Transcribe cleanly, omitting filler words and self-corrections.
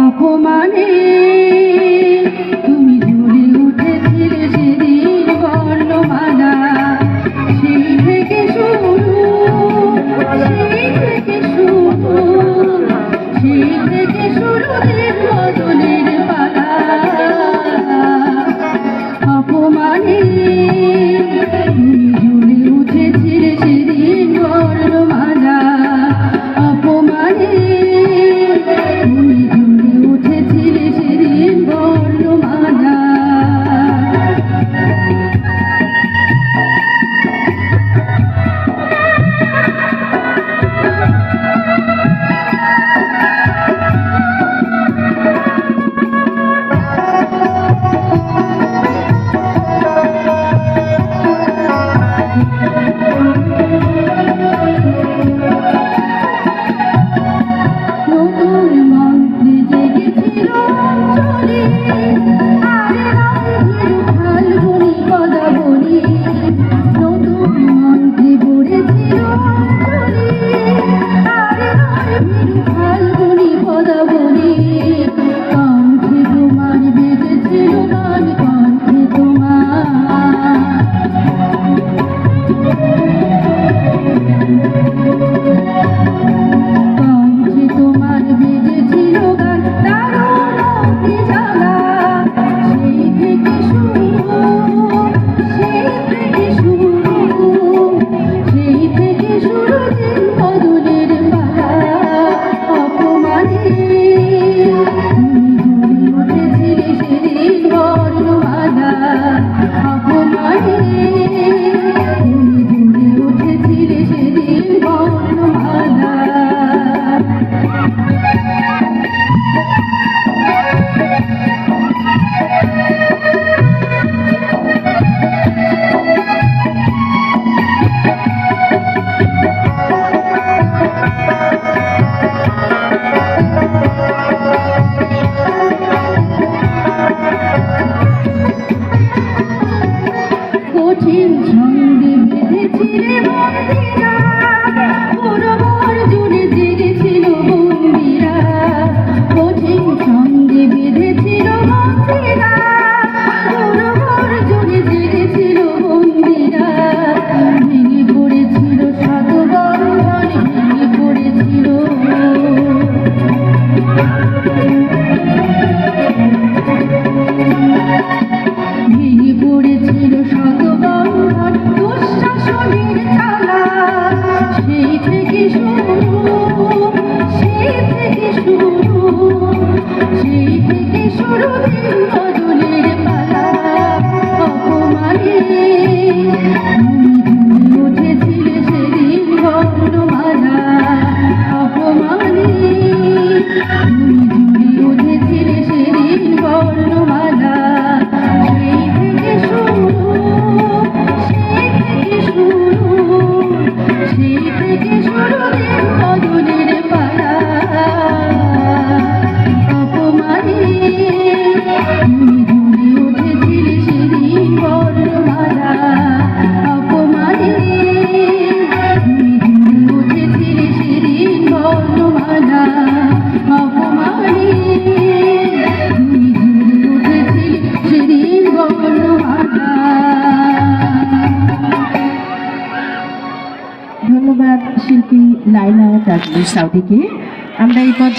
অপমানে তুমি ঝরে উঠেছিলে সেদিন বর্ণমালা। সেই থেকে শুরু, সেই থেকে শুরু, সেই থেকে শুরু দিন বদলের পালা। অপমানে তুমি ঝরে উঠেছিলে সেদিন বর্ণমালা। অপমানে তুমি ঝরে উঠেছিলে সেদিন বর্ণমালা। নতুন মন্ত্রে জেগেছিল চলে, আরে রঙের ফাল্গুনি পদাবলী। নতুন মন্ত্রে গড়েছিল চলে, আরে রঙের ফাল্গুনি পদাবলী। কণ্ঠে তোমার বেজেছিল গান, কণ্ঠে তোমার। কণ্ঠে তোমার বেজেছিল গান, দারুণ অগ্নিজ্বালা। সেই থেকে শুরু, সেই থেকে শুরু, সেই থেকে শুরু দিন বদলের পালা। অপমানে তুমি ঝরে উঠেছিলে সেদিন বর্ণমালা। অপমানে তুমি ঝরে উঠেছিলে সেদিন বর্ণমালা। কঠিন ছন্দে বেঁধেছিলে বন্দিরা, পুরো ঘর জুড়ে জেগেছিল বন্দিরা। কঠিন ছন্দে বেঁধেছিল বন্দিরা, পুরো ঘর জুড়ে জেগেছিল বন্দিরা। ভেঙে পড়েছিল শত বন্ধন, ভেঙে পড়েছিল। ভেঙে পড়েছিল শত বন্ধন, দুঃশাসনের জ্বালা। সেই থেকে শুরু, সেই থেকে শুরু, সেই থেকে শুরু দিন বদলের পালা। অপমানে তুমি ঝরে উঠেছিলে সেদিন বর্ণমালা। অপমানে তুমি ঝরে উঠেছিলে সেদিন বর্ণমালা। সেই থেকে শুরু, সেই থেকে শুরু, সেই থেকে শুরু দিন বদলের পালা। অপমানে তুমি ঝরে উঠেছিলে সেদিন বর্ণমালা। অপমানে তুমি ঝরে উঠেছিলে সেদিন বর্ণমালা। অপমানে তুমি ঝরে উঠেছিলে সেদিন বর্ণমালা। ধন্যবাদ শিল্পী লাইলা তাজলিস সাউদিকে। আমরা এই